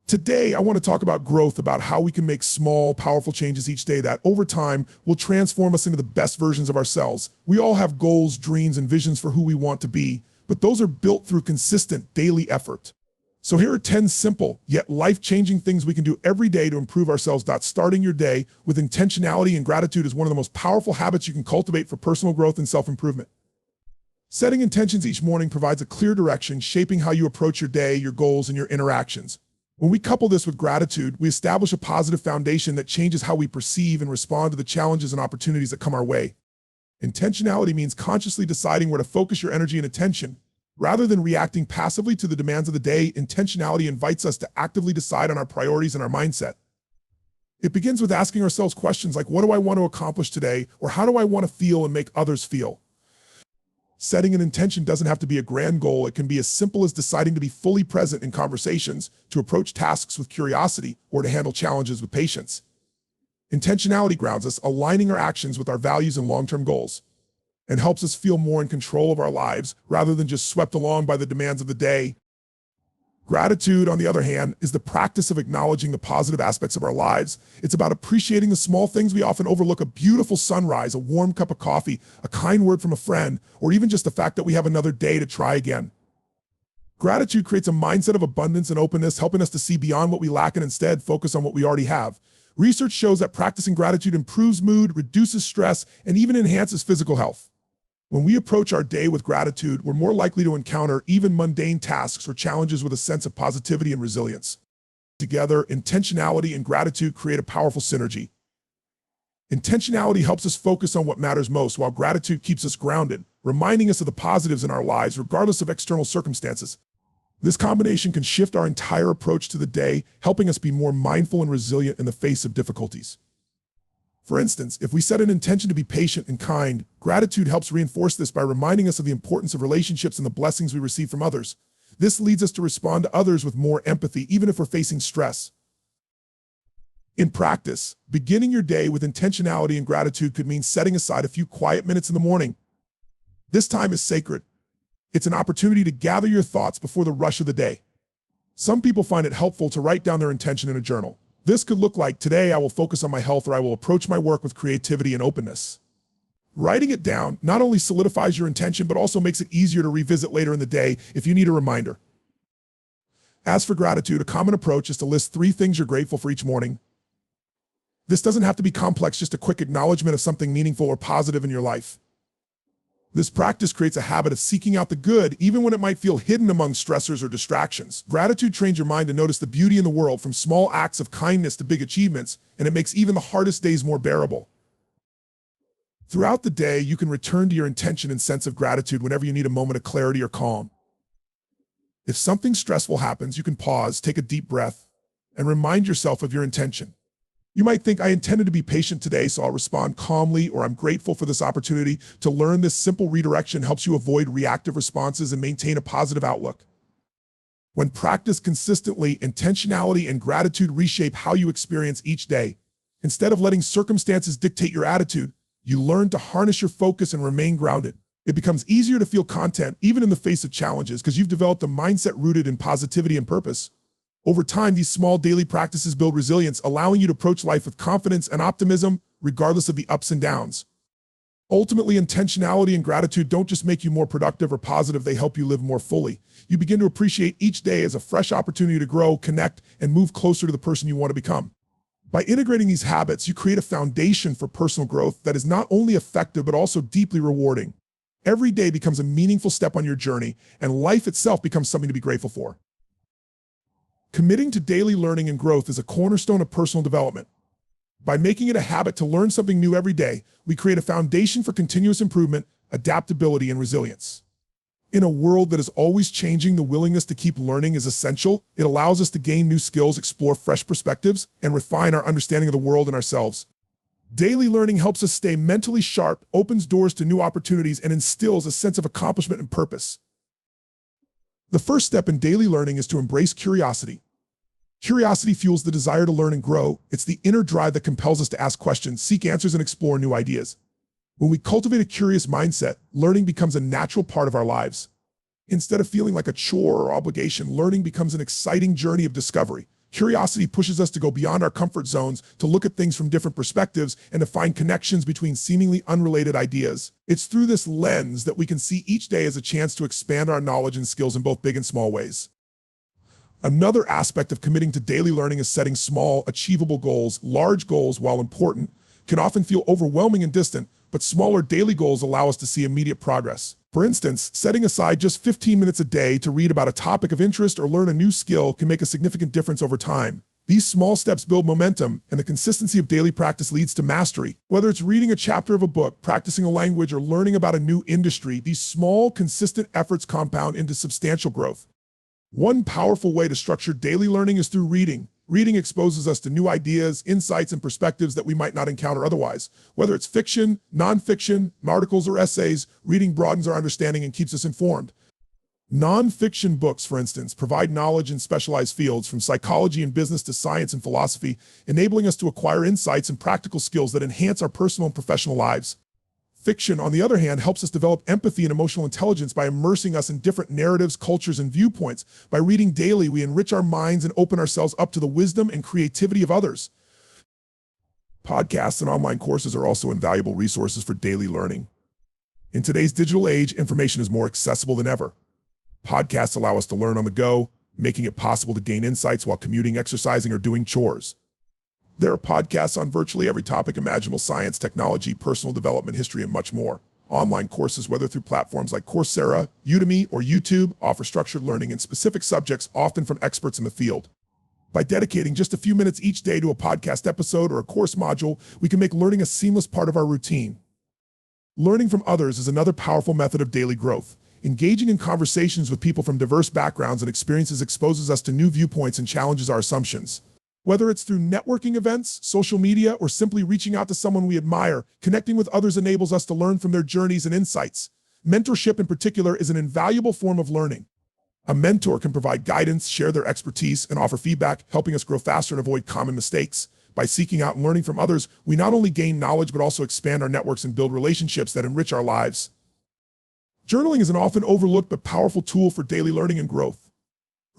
Today, I want to talk about growth, about how we can make small, powerful changes each day that, over time, will transform us into the best versions of ourselves. We all have goals, dreams, and visions for who we want to be, but those are built through consistent, daily effort. So here are 10 simple, yet life-changing things we can do every day to improve ourselves. Starting your day with intentionality and gratitude is one of the most powerful habits you can cultivate for personal growth and self-improvement. Setting intentions each morning provides a clear direction, shaping how you approach your day, your goals, and your interactions. When we couple this with gratitude, we establish a positive foundation that changes how we perceive and respond to the challenges and opportunities that come our way. Intentionality means consciously deciding where to focus your energy and attention. Rather than reacting passively to the demands of the day, intentionality invites us to actively decide on our priorities and our mindset. It begins with asking ourselves questions like, what do I want to accomplish today? Or how do I want to feel and make others feel? Setting an intention doesn't have to be a grand goal. It can be as simple as deciding to be fully present in conversations, to approach tasks with curiosity, or to handle challenges with patience. Intentionality grounds us, aligning our actions with our values and long-term goals, and helps us feel more in control of our lives rather than just swept along by the demands of the day. Gratitude, on the other hand, is the practice of acknowledging the positive aspects of our lives. It's about appreciating the small things we often overlook: a beautiful sunrise, a warm cup of coffee, a kind word from a friend, or even just the fact that we have another day to try again. Gratitude creates a mindset of abundance and openness, helping us to see beyond what we lack and instead focus on what we already have. Research shows that practicing gratitude improves mood, reduces stress, and even enhances physical health. When we approach our day with gratitude, we're more likely to encounter even mundane tasks or challenges with a sense of positivity and resilience. Together, intentionality and gratitude create a powerful synergy. Intentionality helps us focus on what matters most, while gratitude keeps us grounded, reminding us of the positives in our lives regardless of external circumstances. This combination can shift our entire approach to the day, helping us be more mindful and resilient in the face of difficulties. For instance, if we set an intention to be patient and kind, gratitude helps reinforce this by reminding us of the importance of relationships and the blessings we receive from others. This leads us to respond to others with more empathy, even if we're facing stress. In practice, beginning your day with intentionality and gratitude could mean setting aside a few quiet minutes in the morning. This time is sacred. It's an opportunity to gather your thoughts before the rush of the day. Some people find it helpful to write down their intention in a journal. This could look like, today I will focus on my health, or I will approach my work with creativity and openness. Writing it down not only solidifies your intention, but also makes it easier to revisit later in the day if you need a reminder. As for gratitude, a common approach is to list 3 things you're grateful for each morning. This doesn't have to be complex, just a quick acknowledgement of something meaningful or positive in your life. This practice creates a habit of seeking out the good, even when it might feel hidden among stressors or distractions. Gratitude trains your mind to notice the beauty in the world, from small acts of kindness to big achievements, and it makes even the hardest days more bearable. Throughout the day, you can return to your intention and sense of gratitude whenever you need a moment of clarity or calm. If something stressful happens, you can pause, take a deep breath, and remind yourself of your intention. You might think, I intended to be patient today, so I'll respond calmly, or I'm grateful for this opportunity. To learn this simple redirection helps you avoid reactive responses and maintain a positive outlook. When practiced consistently, intentionality and gratitude reshape how you experience each day. Instead of letting circumstances dictate your attitude, you learn to harness your focus and remain grounded. It becomes easier to feel content even in the face of challenges, because you've developed a mindset rooted in positivity and purpose. Over time, these small daily practices build resilience, allowing you to approach life with confidence and optimism, regardless of the ups and downs. Ultimately, intentionality and gratitude don't just make you more productive or positive, they help you live more fully. You begin to appreciate each day as a fresh opportunity to grow, connect, and move closer to the person you want to become. By integrating these habits, you create a foundation for personal growth that is not only effective, but also deeply rewarding. Every day becomes a meaningful step on your journey, and life itself becomes something to be grateful for. Committing to daily learning and growth is a cornerstone of personal development. By making it a habit to learn something new every day, we create a foundation for continuous improvement, adaptability, and resilience. In a world that is always changing, the willingness to keep learning is essential. It allows us to gain new skills, explore fresh perspectives, and refine our understanding of the world and ourselves. Daily learning helps us stay mentally sharp, opens doors to new opportunities, and instills a sense of accomplishment and purpose. The first step in daily learning is to embrace curiosity. Curiosity fuels the desire to learn and grow. It's the inner drive that compels us to ask questions, seek answers, and explore new ideas. When we cultivate a curious mindset, learning becomes a natural part of our lives. Instead of feeling like a chore or obligation, learning becomes an exciting journey of discovery. Curiosity pushes us to go beyond our comfort zones, to look at things from different perspectives, and to find connections between seemingly unrelated ideas. It's through this lens that we can see each day as a chance to expand our knowledge and skills in both big and small ways. Another aspect of committing to daily learning is setting small, achievable goals. Large goals, while important, can often feel overwhelming and distant, but smaller daily goals allow us to see immediate progress. For instance, setting aside just 15 minutes a day to read about a topic of interest or learn a new skill can make a significant difference over time. These small steps build momentum, and the consistency of daily practice leads to mastery. Whether it's reading a chapter of a book, practicing a language, or learning about a new industry, these small, consistent efforts compound into substantial growth. One powerful way to structure daily learning is through reading. Reading exposes us to new ideas, insights, and perspectives that we might not encounter otherwise. Whether it's fiction, nonfiction, articles, or essays, reading broadens our understanding and keeps us informed. Nonfiction books, for instance, provide knowledge in specialized fields from psychology and business to science and philosophy, enabling us to acquire insights and practical skills that enhance our personal and professional lives. Fiction, on the other hand, helps us develop empathy and emotional intelligence by immersing us in different narratives, cultures, and viewpoints. By reading daily, we enrich our minds and open ourselves up to the wisdom and creativity of others. Podcasts and online courses are also invaluable resources for daily learning. In today's digital age, information is more accessible than ever. Podcasts allow us to learn on the go, making it possible to gain insights while commuting, exercising, or doing chores. There are podcasts on virtually every topic imaginable: science, technology, personal development, history, and much more. Online courses, whether through platforms like Coursera, Udemy, or YouTube, offer structured learning in specific subjects, often from experts in the field. By dedicating just a few minutes each day to a podcast episode or a course module, we can make learning a seamless part of our routine. Learning from others is another powerful method of daily growth. Engaging in conversations with people from diverse backgrounds and experiences exposes us to new viewpoints and challenges our assumptions. Whether it's through networking events, social media, or simply reaching out to someone we admire, connecting with others enables us to learn from their journeys and insights. Mentorship in particular is an invaluable form of learning. A mentor can provide guidance, share their expertise, and offer feedback, helping us grow faster and avoid common mistakes. By seeking out and learning from others, we not only gain knowledge but also expand our networks and build relationships that enrich our lives. Journaling is an often overlooked but powerful tool for daily learning and growth.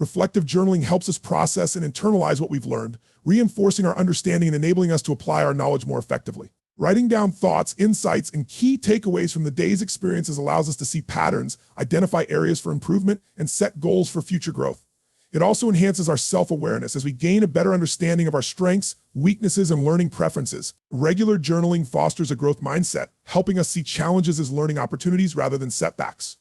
Reflective journaling helps us process and internalize what we've learned, reinforcing our understanding and enabling us to apply our knowledge more effectively. Writing down thoughts, insights, and key takeaways from the day's experiences allows us to see patterns, identify areas for improvement, and set goals for future growth. It also enhances our self-awareness as we gain a better understanding of our strengths, weaknesses, and learning preferences. Regular journaling fosters a growth mindset, helping us see challenges as learning opportunities rather than setbacks.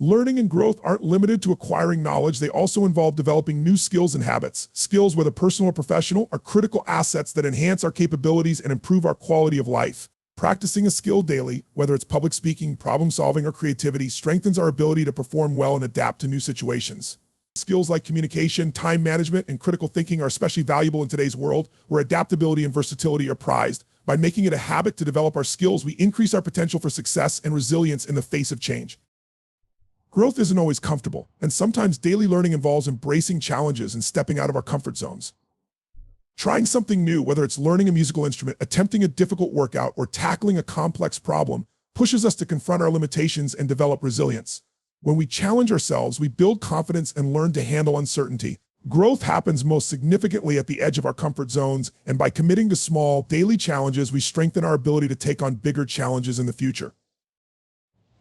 Learning and growth aren't limited to acquiring knowledge. They also involve developing new skills and habits. Skills, whether personal or professional, are critical assets that enhance our capabilities and improve our quality of life. Practicing a skill daily, whether it's public speaking, problem solving, or creativity, strengthens our ability to perform well and adapt to new situations. Skills like communication, time management, and critical thinking are especially valuable in today's world, where adaptability and versatility are prized. By making it a habit to develop our skills, we increase our potential for success and resilience in the face of change. Growth isn't always comfortable, and sometimes daily learning involves embracing challenges and stepping out of our comfort zones. Trying something new, whether it's learning a musical instrument, attempting a difficult workout, or tackling a complex problem, pushes us to confront our limitations and develop resilience. When we challenge ourselves, we build confidence and learn to handle uncertainty. Growth happens most significantly at the edge of our comfort zones, and by committing to small, daily challenges, we strengthen our ability to take on bigger challenges in the future.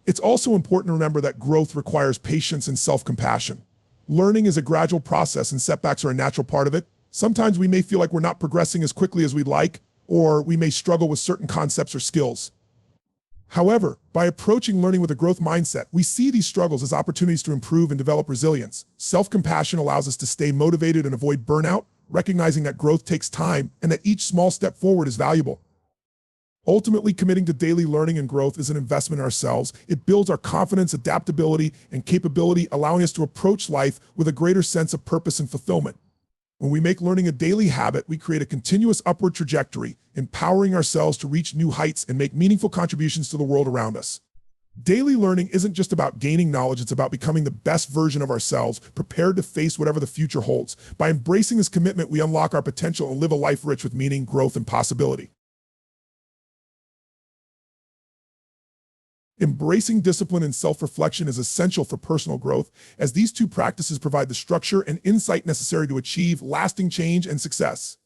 It's also important to remember that growth requires patience and self-compassion. Learning is a gradual process, and setbacks are a natural part of it. Sometimes we may feel like we're not progressing as quickly as we'd like, or we may struggle with certain concepts or skills. However, by approaching learning with a growth mindset, we see these struggles as opportunities to improve and develop resilience. Self-compassion allows us to stay motivated and avoid burnout, recognizing that growth takes time and that each small step forward is valuable. Ultimately, committing to daily learning and growth is an investment in ourselves. It builds our confidence, adaptability, and capability, allowing us to approach life with a greater sense of purpose and fulfillment. When we make learning a daily habit, we create a continuous upward trajectory, empowering ourselves to reach new heights and make meaningful contributions to the world around us. Daily learning isn't just about gaining knowledge, it's about becoming the best version of ourselves, prepared to face whatever the future holds. By embracing this commitment, we unlock our potential and live a life rich with meaning, growth, and possibility. Embracing discipline and self-reflection is essential for personal growth, as these two practices provide the structure and insight necessary to achieve lasting change and success.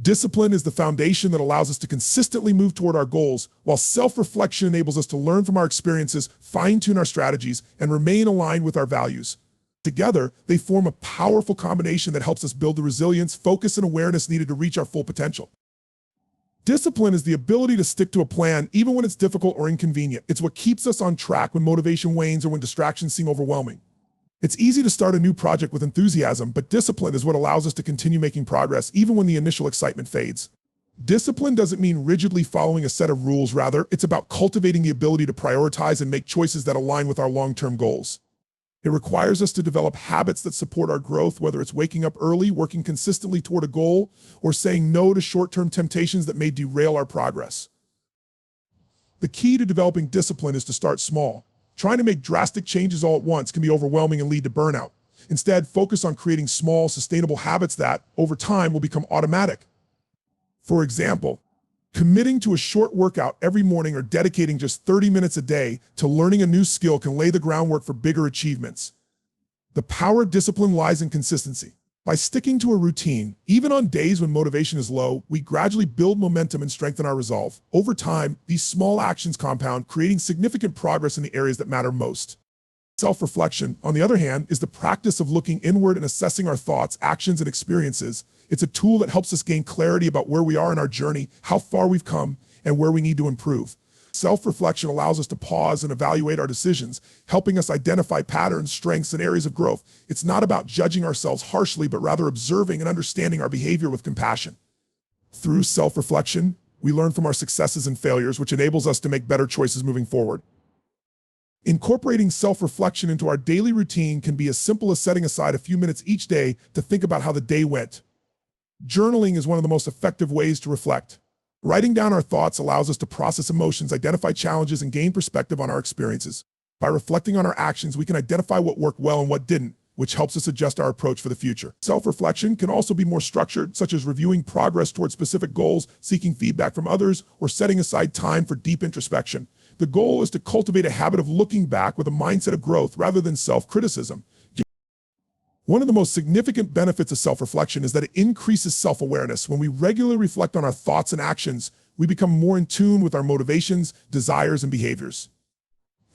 Discipline is the foundation that allows us to consistently move toward our goals, while self-reflection enables us to learn from our experiences, fine-tune our strategies, and remain aligned with our values. Together, they form a powerful combination that helps us build the resilience, focus, and awareness needed to reach our full potential. Discipline is the ability to stick to a plan even when it's difficult or inconvenient. It's what keeps us on track when motivation wanes or when distractions seem overwhelming. It's easy to start a new project with enthusiasm, but discipline is what allows us to continue making progress even when the initial excitement fades. Discipline doesn't mean rigidly following a set of rules. Rather, it's about cultivating the ability to prioritize and make choices that align with our long-term goals. It requires us to develop habits that support our growth, whether it's waking up early, working consistently toward a goal, or saying no to short-term temptations that may derail our progress. The key to developing discipline is to start small. Trying to make drastic changes all at once can be overwhelming and lead to burnout. Instead, focus on creating small, sustainable habits that, over time, will become automatic. For example, committing to a short workout every morning or dedicating just 30 minutes a day to learning a new skill can lay the groundwork for bigger achievements. The power of discipline lies in consistency. By sticking to a routine, even on days when motivation is low, we gradually build momentum and strengthen our resolve. Over time, these small actions compound, creating significant progress in the areas that matter most. Self-reflection, on the other hand, is the practice of looking inward and assessing our thoughts, actions, and experiences. It's a tool that helps us gain clarity about where we are in our journey, how far we've come, and where we need to improve. Self-reflection allows us to pause and evaluate our decisions, helping us identify patterns, strengths, and areas of growth. It's not about judging ourselves harshly, but rather observing and understanding our behavior with compassion. Through self-reflection, we learn from our successes and failures, which enables us to make better choices moving forward. Incorporating self-reflection into our daily routine can be as simple as setting aside a few minutes each day to think about how the day went. Journaling is one of the most effective ways to reflect. Writing down our thoughts allows us to process emotions, identify challenges, and gain perspective on our experiences. By reflecting on our actions, we can identify what worked well and what didn't, which helps us adjust our approach for the future. Self-reflection can also be more structured, such as reviewing progress towards specific goals, seeking feedback from others, or setting aside time for deep introspection. The goal is to cultivate a habit of looking back with a mindset of growth rather than self-criticism. One of the most significant benefits of self-reflection is that it increases self-awareness. When we regularly reflect on our thoughts and actions, we become more in tune with our motivations, desires, and behaviors.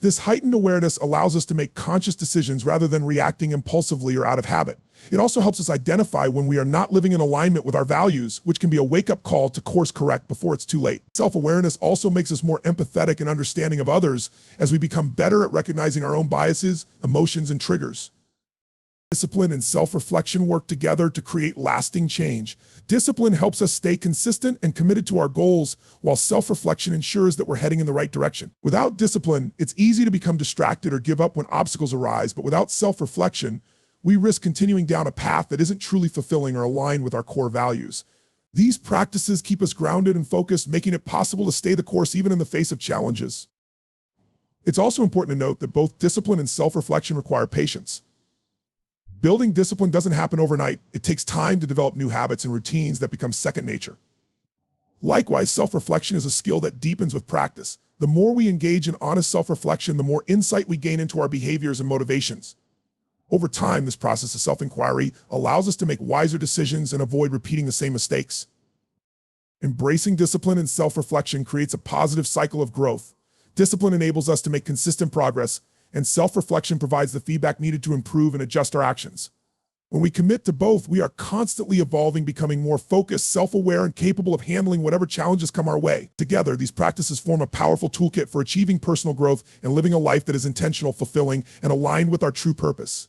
This heightened awareness allows us to make conscious decisions rather than reacting impulsively or out of habit. It also helps us identify when we are not living in alignment with our values, which can be a wake-up call to course correct before it's too late. Self-awareness also makes us more empathetic and understanding of others as we become better at recognizing our own biases, emotions, and triggers. Discipline and self-reflection work together to create lasting change. Discipline helps us stay consistent and committed to our goals, while self-reflection ensures that we're heading in the right direction. Without discipline, it's easy to become distracted or give up when obstacles arise, but without self-reflection, we risk continuing down a path that isn't truly fulfilling or aligned with our core values. These practices keep us grounded and focused, making it possible to stay the course even in the face of challenges. It's also important to note that both discipline and self-reflection require patience. Building discipline doesn't happen overnight. It takes time to develop new habits and routines that become second nature. Likewise, self-reflection is a skill that deepens with practice. The more we engage in honest self-reflection, the more insight we gain into our behaviors and motivations. Over time, this process of self-inquiry allows us to make wiser decisions and avoid repeating the same mistakes. Embracing discipline and self-reflection creates a positive cycle of growth. Discipline enables us to make consistent progress, and self-reflection provides the feedback needed to improve and adjust our actions. When we commit to both, we are constantly evolving, becoming more focused, self-aware, and capable of handling whatever challenges come our way. Together, these practices form a powerful toolkit for achieving personal growth and living a life that is intentional, fulfilling, and aligned with our true purpose.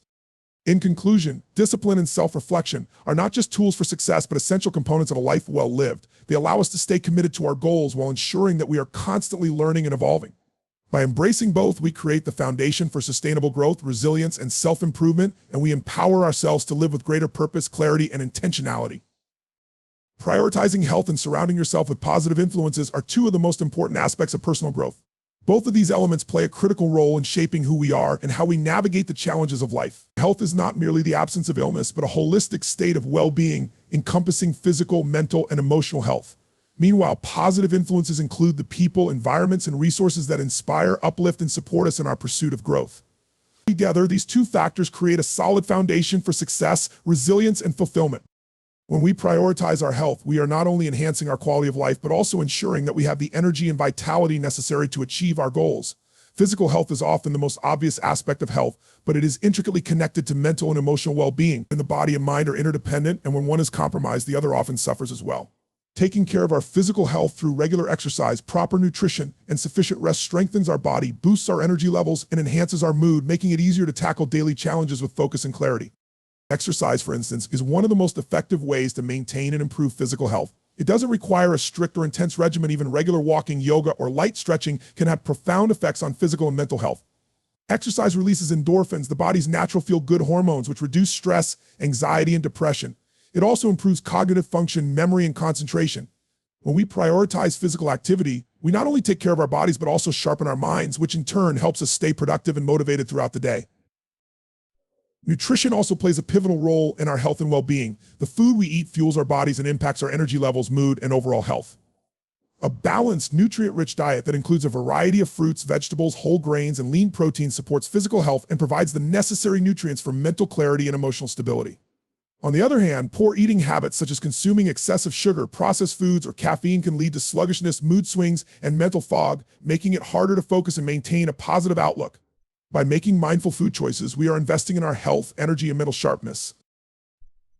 In conclusion, discipline and self-reflection are not just tools for success, but essential components of a life well lived. They allow us to stay committed to our goals while ensuring that we are constantly learning and evolving. By embracing both, we create the foundation for sustainable growth, resilience, and self-improvement, and we empower ourselves to live with greater purpose, clarity, and intentionality. Prioritizing health and surrounding yourself with positive influences are two of the most important aspects of personal growth. Both of these elements play a critical role in shaping who we are and how we navigate the challenges of life. Health is not merely the absence of illness, but a holistic state of well-being encompassing physical, mental, and emotional health. Meanwhile, positive influences include the people, environments, and resources that inspire, uplift, and support us in our pursuit of growth. Together, these two factors create a solid foundation for success, resilience, and fulfillment. When we prioritize our health, we are not only enhancing our quality of life, but also ensuring that we have the energy and vitality necessary to achieve our goals. Physical health is often the most obvious aspect of health, but it is intricately connected to mental and emotional well-being. And the body and mind are interdependent, and when one is compromised, the other often suffers as well. Taking care of our physical health through regular exercise, proper nutrition, and sufficient rest strengthens our body, boosts our energy levels, and enhances our mood, making it easier to tackle daily challenges with focus and clarity. Exercise, for instance, is one of the most effective ways to maintain and improve physical health. It doesn't require a strict or intense regimen. Even regular walking, yoga, or light stretching can have profound effects on physical and mental health. Exercise releases endorphins, the body's natural feel-good hormones, which reduce stress, anxiety, and depression. It also improves cognitive function, memory, and concentration. When we prioritize physical activity, we not only take care of our bodies, but also sharpen our minds, which in turn helps us stay productive and motivated throughout the day. Nutrition also plays a pivotal role in our health and well-being. The food we eat fuels our bodies and impacts our energy levels, mood, and overall health. A balanced, nutrient-rich diet that includes a variety of fruits, vegetables, whole grains, and lean protein supports physical health and provides the necessary nutrients for mental clarity and emotional stability. On the other hand, poor eating habits such as consuming excessive sugar, processed foods, or caffeine can lead to sluggishness, mood swings, and mental fog, making it harder to focus and maintain a positive outlook. By making mindful food choices, we are investing in our health, energy, and mental sharpness.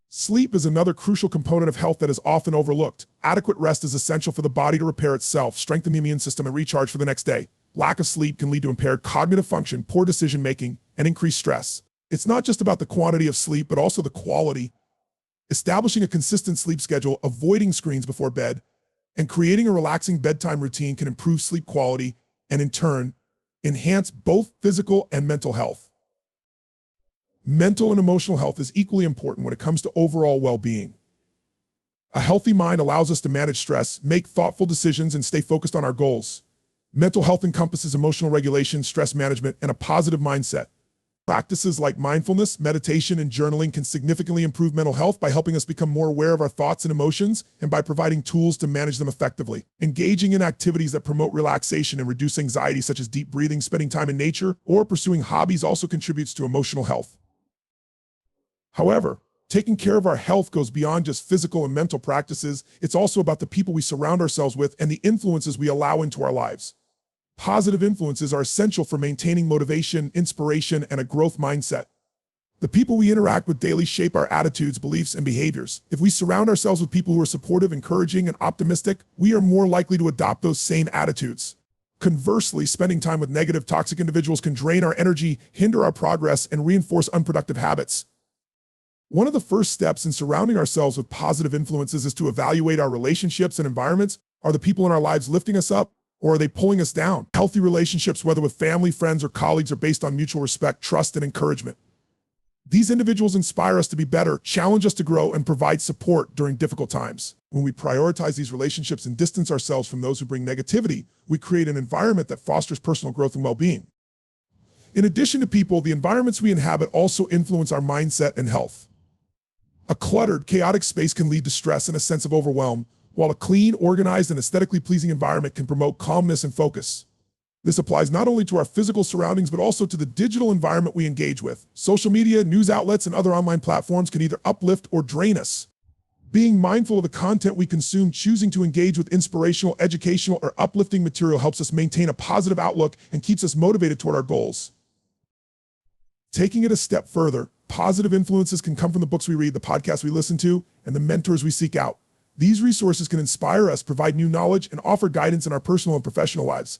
Sleep is another crucial component of health that is often overlooked. Adequate rest is essential for the body to repair itself, strengthen the immune system, and recharge for the next day. Lack of sleep can lead to impaired cognitive function, poor decision-making, and increased stress. It's not just about the quantity of sleep, but also the quality. Establishing a consistent sleep schedule, avoiding screens before bed, and creating a relaxing bedtime routine can improve sleep quality and, in turn, enhance both physical and mental health. Mental and emotional health is equally important when it comes to overall well-being. A healthy mind allows us to manage stress, make thoughtful decisions, and stay focused on our goals. Mental health encompasses emotional regulation, stress management, and a positive mindset. Practices like mindfulness, meditation, and journaling can significantly improve mental health by helping us become more aware of our thoughts and emotions and by providing tools to manage them effectively. Engaging in activities that promote relaxation and reduce anxiety, such as deep breathing, spending time in nature, or pursuing hobbies also contributes to emotional health. However, taking care of our health goes beyond just physical and mental practices. It's also about the people we surround ourselves with and the influences we allow into our lives. Positive influences are essential for maintaining motivation, inspiration, and a growth mindset. The people we interact with daily shape our attitudes, beliefs, and behaviors. If we surround ourselves with people who are supportive, encouraging, and optimistic, we are more likely to adopt those same attitudes. Conversely, spending time with negative, toxic individuals can drain our energy, hinder our progress, and reinforce unproductive habits. One of the first steps in surrounding ourselves with positive influences is to evaluate our relationships and environments. Are the people in our lives lifting us up, or are they pulling us down? Healthy relationships, whether with family, friends, or colleagues, are based on mutual respect, trust, and encouragement. These individuals inspire us to be better, challenge us to grow, and provide support during difficult times. When we prioritize these relationships and distance ourselves from those who bring negativity, we create an environment that fosters personal growth and well-being. In addition to people, the environments we inhabit also influence our mindset and health. A cluttered, chaotic space can lead to stress and a sense of overwhelm, while a clean, organized, and aesthetically pleasing environment can promote calmness and focus. This applies not only to our physical surroundings, but also to the digital environment we engage with. Social media, news outlets, and other online platforms can either uplift or drain us. Being mindful of the content we consume, choosing to engage with inspirational, educational, or uplifting material helps us maintain a positive outlook and keeps us motivated toward our goals. Taking it a step further, positive influences can come from the books we read, the podcasts we listen to, and the mentors we seek out. These resources can inspire us, provide new knowledge, and offer guidance in our personal and professional lives.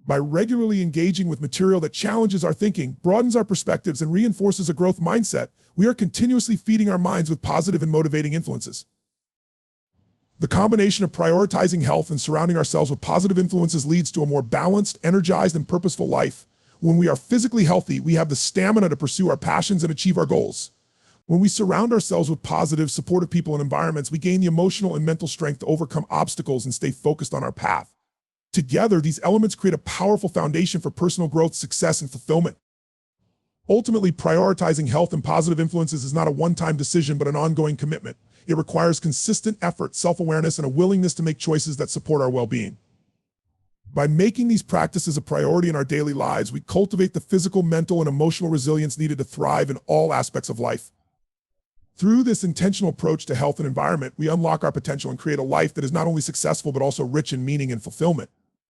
By regularly engaging with material that challenges our thinking, broadens our perspectives, and reinforces a growth mindset, we are continuously feeding our minds with positive and motivating influences. The combination of prioritizing health and surrounding ourselves with positive influences leads to a more balanced, energized, and purposeful life. When we are physically healthy, we have the stamina to pursue our passions and achieve our goals. When we surround ourselves with positive, supportive people and environments, we gain the emotional and mental strength to overcome obstacles and stay focused on our path. Together, these elements create a powerful foundation for personal growth, success, and fulfillment. Ultimately, prioritizing health and positive influences is not a one-time decision, but an ongoing commitment. It requires consistent effort, self-awareness, and a willingness to make choices that support our well-being. By making these practices a priority in our daily lives, we cultivate the physical, mental, and emotional resilience needed to thrive in all aspects of life. Through this intentional approach to health and environment, we unlock our potential and create a life that is not only successful, but also rich in meaning and fulfillment.